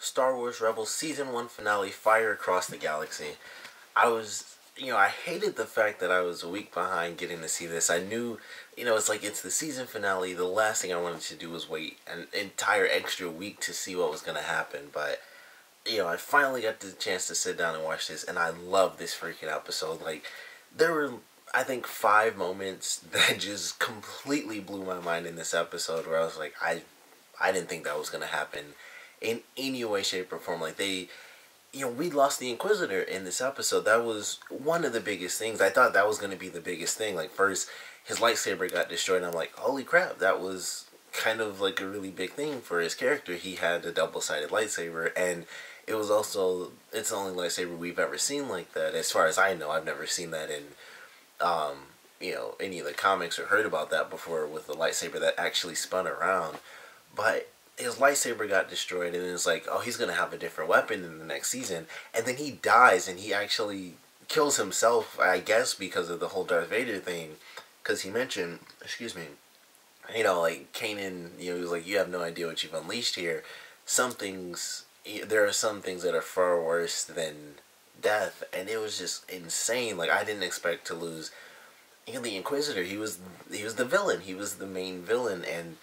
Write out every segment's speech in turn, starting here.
Star Wars Rebels Season 1 finale, Fire Across the Galaxy. I hated the fact that I was a week behind getting to see this. I knew, it's the season finale. The last thing I wanted to do was wait an entire extra week to see what was going to happen. But, I finally got the chance to sit down and watch this, and I love this freaking episode. Like, there were, I think, 5 moments that just completely blew my mind in this episode where I was like, I didn't think that was going to happen in any way, shape, or form. Like, we lost the Inquisitor in this episode. That was one of the biggest things. I thought that was going to be the biggest thing. Like, first, his lightsaber got destroyed, and I'm like, holy crap, that was kind of like a really big thing for his character. He had a double-sided lightsaber, and it's the only lightsaber we've ever seen like that. As far as I know, I've never seen that in, any of the comics or heard about that before with the lightsaber that actually spun around. But his lightsaber got destroyed, and it's like, oh, he's going to have a different weapon in the next season. And then he dies, and he actually kills himself, I guess, because of the whole Darth Vader thing. Because he mentioned, like, Kannan, he was like, you have no idea what you've unleashed here. There are some things that are far worse than death. And it was just insane. Like, I didn't expect to lose the Inquisitor. He was the villain. He was the main villain, and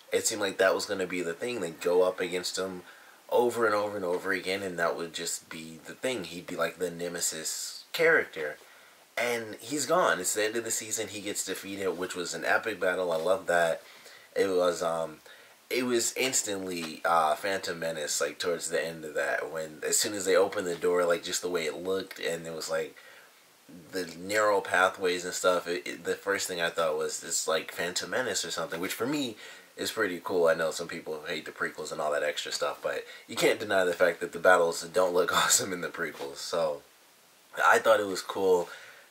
it seemed like that was going to be the thing. They'd go up against him over and over and over again, and that would just be the thing. He'd be like the nemesis character. And he's gone. It's the end of the season. He gets defeated, which was an epic battle. I love that. It was instantly Phantom Menace, like, towards the end of that. As soon as they opened the door, like, just the way it looked, and it was like the narrow pathways and stuff. The first thing I thought was this, like, Phantom Menace or something, which for me is pretty cool. I know some people hate the prequels and all that extra stuff, but you can't deny the fact that the battles don't look awesome in the prequels. So I thought it was cool.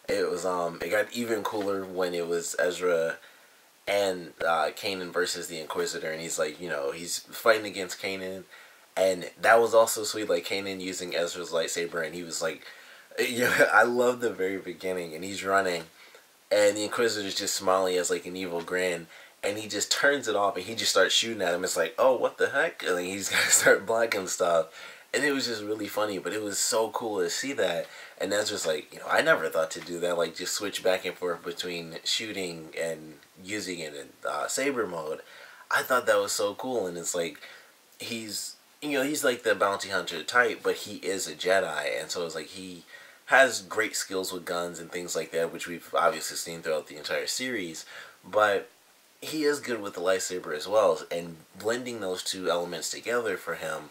It got even cooler when it was Ezra and Kanan versus the Inquisitor, and he's like, he's fighting against Kanan, and that was also sweet. Like, Kanan using Ezra's lightsaber, and he was like, I love the very beginning, and he's running, and the Inquisitor's just smiling as like an evil grin. And he just turns it off, and he just starts shooting at him. It's like, oh, what the heck? And then he's going to start blocking stuff. And it was just really funny, but it was so cool to see that. And that's just like, I never thought to do that. Like, just switch back and forth between shooting and using it in saber mode. I thought that was so cool. And it's like, he's like the bounty hunter type, but he is a Jedi. And so it's like, he has great skills with guns and things like that, which we've obviously seen throughout the entire series. But he is good with the lightsaber as well, and blending those two elements together for him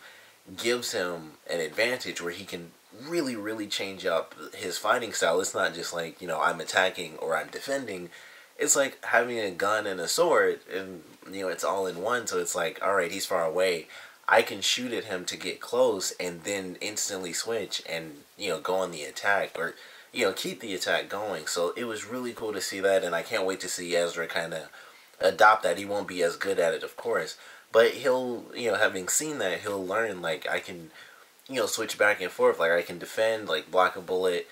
gives him an advantage where he can really, really change up his fighting style. It's not just like, I'm attacking or I'm defending. It's like having a gun and a sword, and, it's all in one. So it's like, alright, he's far away. I can shoot at him to get close and then instantly switch and, go on the attack, or, keep the attack going. So it was really cool to see that, and I can't wait to see Ezra kind of adopt that. He won't be as good at it, of course, but he'll, having seen that, he'll learn, like, I can, switch back and forth. Like, I can defend, like, block a bullet,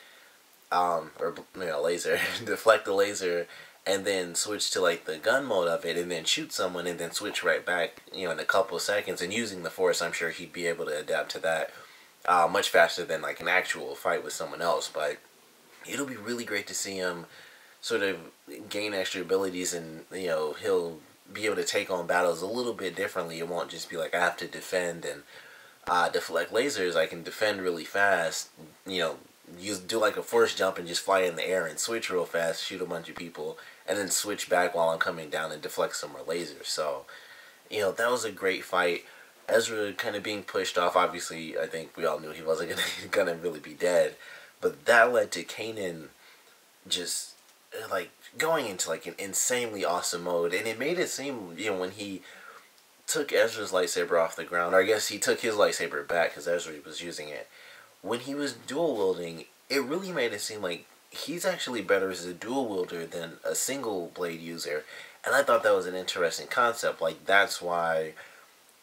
or, laser, deflect the laser, and then switch to, like, the gun mode of it, and then shoot someone, and then switch right back, in a couple of seconds. And using the Force, I'm sure he'd be able to adapt to that much faster than, like, an actual fight with someone else. But it'll be really great to see him sort of gain extra abilities, and he'll be able to take on battles a little bit differently. It won't just be like, I have to defend and deflect lasers. I can defend really fast, do like a force jump and just fly in the air and switch real fast, shoot a bunch of people, and then switch back while I'm coming down and deflect some more lasers. So that was a great fight. Ezra kind of being pushed off. Obviously, I think we all knew he wasn't gonna really be dead, but that led to Kanan just like going into like an insanely awesome mode. And it made it seem, when he took Ezra's lightsaber off the ground, or I guess he took his lightsaber back because Ezra was using it, when he was dual wielding, it really made it seem like he's actually better as a dual wielder than a single blade user. And I thought that was an interesting concept. Like, that's why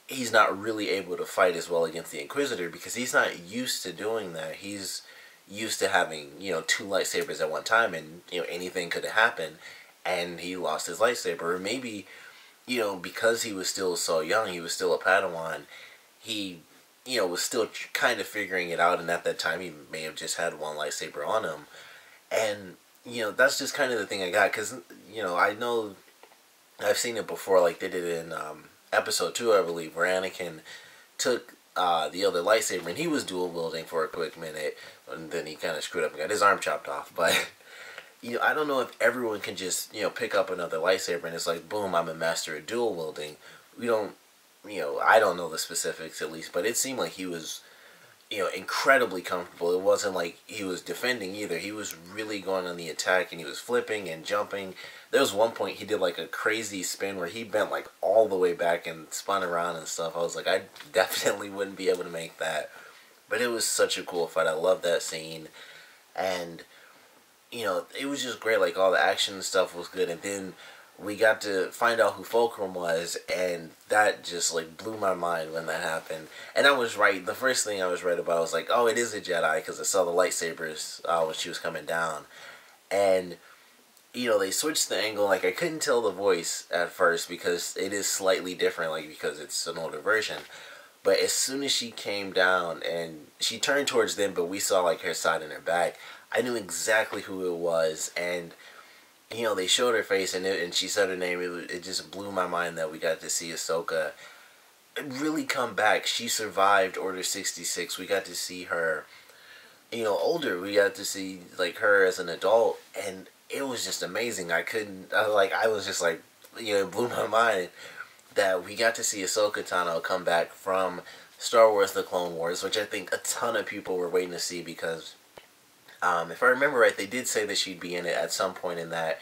he's not really able to fight as well against the Inquisitor, because he's not used to doing that. He's used to having, 2 lightsabers at one time, and, anything could have happened, and he lost his lightsaber. Or maybe, because he was still so young, he was still a Padawan, he was still kind of figuring it out, and at that time he may have just had one lightsaber on him. And, that's just kind of the thing I got, because, I know I've seen it before, like they did it in episode 2, I believe, where Anakin took the other lightsaber, and he was dual wielding for a quick minute, and then he kind of screwed up and got his arm chopped off. But I don't know if everyone can just pick up another lightsaber and it's like, boom, I'm a master at dual wielding. We don't, I don't know the specifics at least, but it seemed like he was incredibly comfortable. It wasn't like he was defending either. He was really going on the attack, and he was flipping and jumping. There was one point he did like a crazy spin where he bent like all the way back and spun around and stuff. I was like, I definitely wouldn't be able to make that. But it was such a cool fight. I love that scene. And, it was just great. Like, all the action and stuff was good. And then we got to find out who Fulcrum was, and that just like blew my mind when that happened. And I was right. The first thing I was right about was like, oh, it is a Jedi, because I saw the lightsabers when she was coming down. And they switched the angle. Like, I couldn't tell the voice at first because it is slightly different, like, because it's an older version. But as soon as she came down and she turned towards them, but we saw like her side and her back, I knew exactly who it was. And they showed her face, and she said her name. It just blew my mind that we got to see Ahsoka really come back. She survived Order 66. We got to see her, older. We got to see like her as an adult, and it was just amazing. I was just like, it blew my mind that we got to see Ahsoka Tano come back from Star Wars The Clone Wars, which I think a ton of people were waiting to see, because if I remember right, they did say that she'd be in it at some point, in that,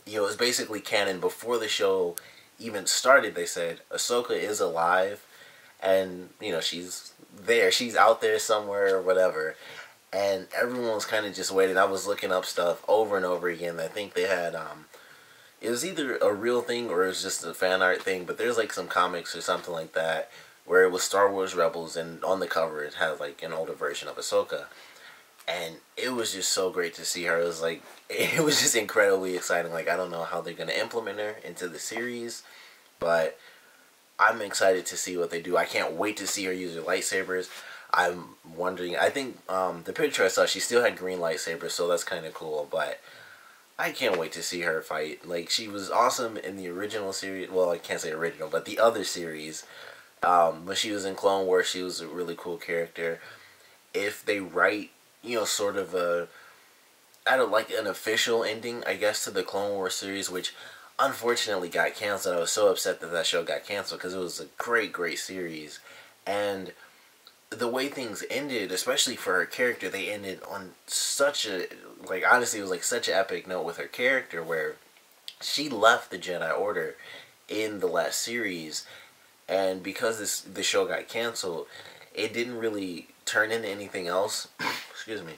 it was basically canon before the show even started. They said Ahsoka is alive, and, she's there. She's out there somewhere or whatever. And everyone was kind of just waiting. I was looking up stuff over and over again. I think they had, it was either a real thing or it was just a fan art thing, but there's like some comics or something like that where it was Star Wars Rebels, and on the cover it had like an older version of Ahsoka. And it was just so great to see her. It was like, it was just incredibly exciting. Like, I don't know how they're going to implement her into the series, but I'm excited to see what they do. I can't wait to see her use her lightsabers. I'm wondering, I think the picture I saw, she still had green lightsabers, so that's kind of cool, but I can't wait to see her fight. Like, she was awesome in the original series. Well, I can't say original, but the other series. When she was in Clone Wars, she was a really cool character. If they write, sort of an official ending, I guess, to the Clone Wars series, which unfortunately got canceled. I was so upset that show got canceled, because it was a great, great series. And the way things ended, especially for her character, they ended on such a, like, honestly, it was like such an epic note with her character, where she left the Jedi Order in the last series, and because the show got canceled, it didn't really turn into anything else. Excuse me.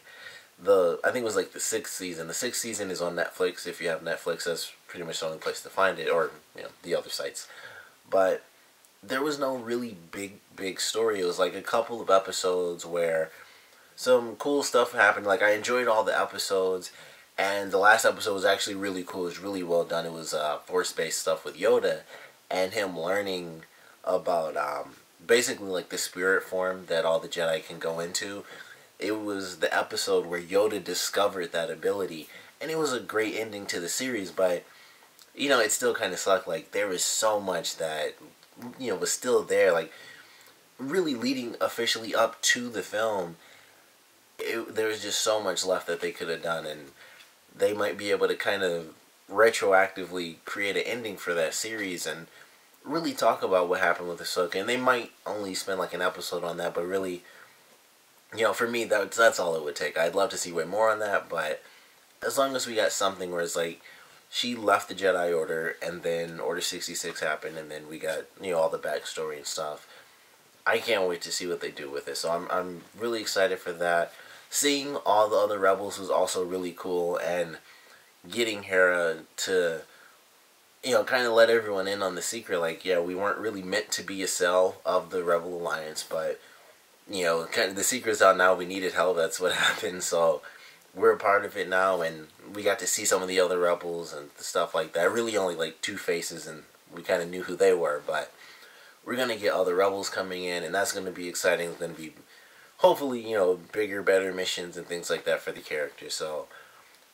I think it was like the 6th season. The 6th season is on Netflix. If you have Netflix, that's pretty much the only place to find it, or the other sites. But there was no really big story. It was like a couple of episodes where some cool stuff happened. Like, I enjoyed all the episodes, and the last episode was actually really cool. It was really well done. It was Force-based stuff with Yoda, and him learning about basically like the spirit form that all the Jedi can go into. It was the episode where Yoda discovered that ability, and it was a great ending to the series, but it still kind of sucked. Like, there was so much that was still there, like, really leading officially up to the film. There was just so much left that they could have done, and they might be able to kind of retroactively create an ending for that series and really talk about what happened with Ahsoka. And they might only spend like an episode on that, but really, for me, that's all it would take. I'd love to see way more on that, but as long as we got something where it's like, she left the Jedi Order, and then Order 66 happened, and then we got, all the backstory and stuff. I can't wait to see what they do with it. So I'm really excited for that. Seeing all the other Rebels was also really cool, and getting Hera to, kind of let everyone in on the secret. Like, yeah, we weren't really meant to be a cell of the Rebel Alliance, but, kind of the secret's out now. We needed help. That's what happened. So we're a part of it now, and we got to see some of the other Rebels and stuff like that. Really only like 2 faces, and we kind of knew who they were, but we're gonna get other rebels coming in, and that's gonna be exciting. It's gonna be hopefully, you know, bigger, better missions and things like that for the character. So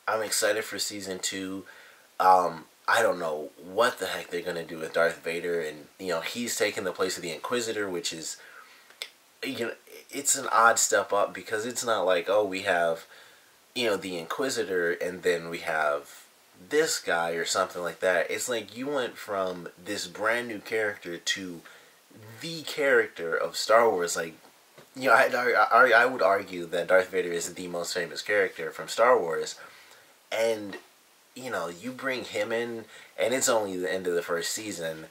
I'm excited for season 2. I don't know what the heck they're gonna do with Darth Vader, and you know, he's taking the place of the Inquisitor, which is, you know, it's an odd step up because it's not like, oh, we have, you know, the Inquisitor and then we have this guy or something like that. It's like you went from this brand new character to the character of Star Wars. Like, you know, I would argue that Darth Vader is the most famous character from Star Wars, and you know, you bring him in, and it's only the end of the first season.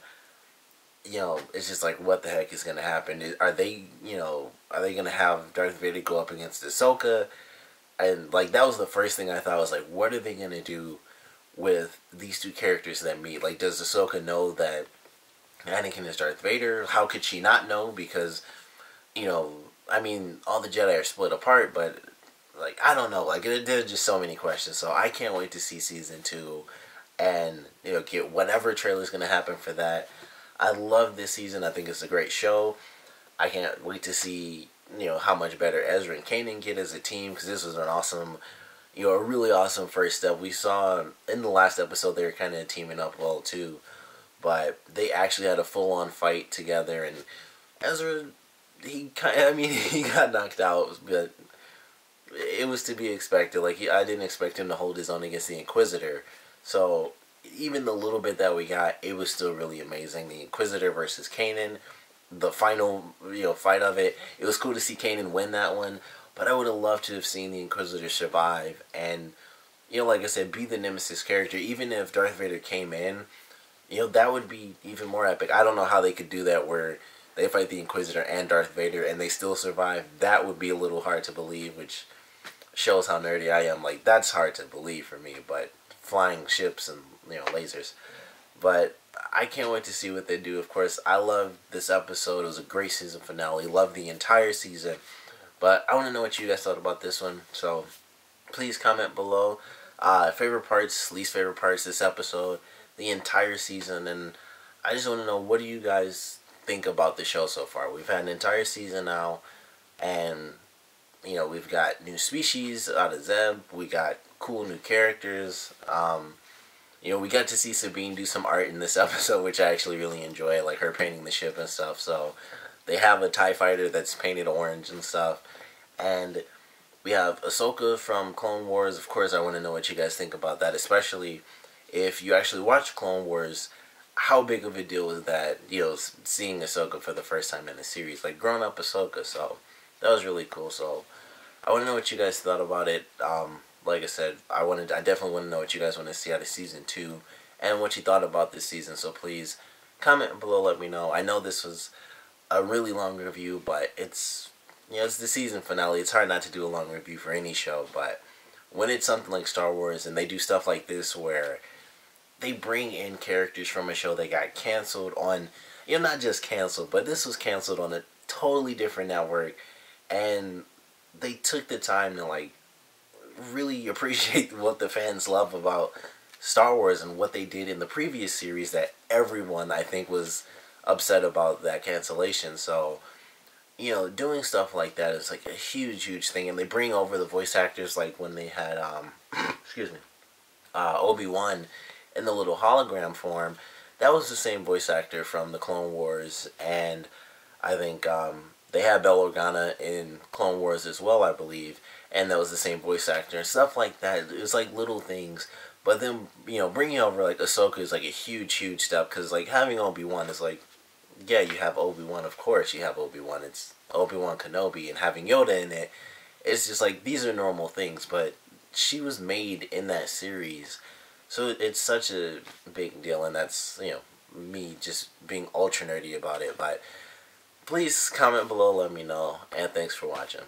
You know, it's just like, what the heck is gonna happen? Are they, you know, are they gonna have Darth Vader go up against Ahsoka? And like, that was the first thing I thought, was like, what are they gonna do with these two characters that meet? Like, does Ahsoka know that Anakin is Darth Vader? How could she not know? Because, you know, I mean, all the Jedi are split apart, but like, I don't know. Like, there's just so many questions. So I can't wait to see season 2, and you know, get whatever trailer is gonna happen for that. I love this season. I think it's a great show. I can't wait to see, you know, how much better Ezra and Kanan get as a team, because this was an awesome, you know, a really awesome first step. We saw in the last episode they were kind of teaming up well too, but they actually had a full-on fight together, and Ezra, he kind of, I mean, he got knocked out, but it was to be expected. Like, I didn't expect him to hold his own against the Inquisitor. So even the little bit that we got, it was still really amazing. The Inquisitor versus Kanan, the final, you know, fight of it. It was cool to see Kanan win that one, but I would have loved to have seen the Inquisitor survive and, you know, like I said, be the Nemesis character. Even if Darth Vader came in, you know, that would be even more epic. I don't know how they could do that where they fight the Inquisitor and Darth Vader and they still survive. That would be a little hard to believe, which shows how nerdy I am. Like, that's hard to believe for me, but flying ships and, you know, lasers. But I can't wait to see what they do. Of course, I loved this episode. It was a great season finale. Loved the entire season. But I want to know what you guys thought about this one. So please comment below. Favorite parts, least favorite parts this episode, the entire season. And I just want to know, what do you guys think about the show so far? We've had an entire season now. And, you know, we've got new species out of Zeb. We got cool new characters. You know, we got to see Sabine do some art in this episode, which I actually really enjoy, like her painting the ship and stuff. So they have a TIE fighter that's painted orange and stuff. And we have Ahsoka from Clone Wars. Of course, I want to know what you guys think about that, especially if you actually watch Clone Wars. How big of a deal is that, you know, seeing Ahsoka for the first time in the series, like grown up Ahsoka. So that was really cool. So I want to know what you guys thought about it. Like I said, I definitely want to know what you guys want to see out of season 2 and what you thought about this season. So please comment below, let me know. I know this was a really long review, but it's, you know, it's the season finale. It's hard not to do a long review for any show, but when it's something like Star Wars and they do stuff like this where they bring in characters from a show that got canceled on, you know, not just canceled, but this was canceled on a totally different network, and they took the time to, like, really appreciate what the fans love about Star Wars and what they did in the previous series that everyone, I think, was upset about that cancellation. So, you know, doing stuff like that is like a huge, huge thing. And they bring over the voice actors, like when they had, excuse me, Obi-Wan in the little hologram form. That was the same voice actor from the Clone Wars, and I think they had Bail Organa in Clone Wars as well, I believe, and that was the same voice actor and stuff like that. It was like little things, but then, you know, bringing over like Ahsoka is like a huge, huge step, because like having Obi-Wan is like, yeah, you have Obi-Wan, of course you have Obi-Wan, it's Obi-Wan Kenobi, and having Yoda in it, it's just like, these are normal things, but she was made in that series, so it's such a big deal, and that's, you know, me just being ultra nerdy about it. But please comment below, let me know, and thanks for watching.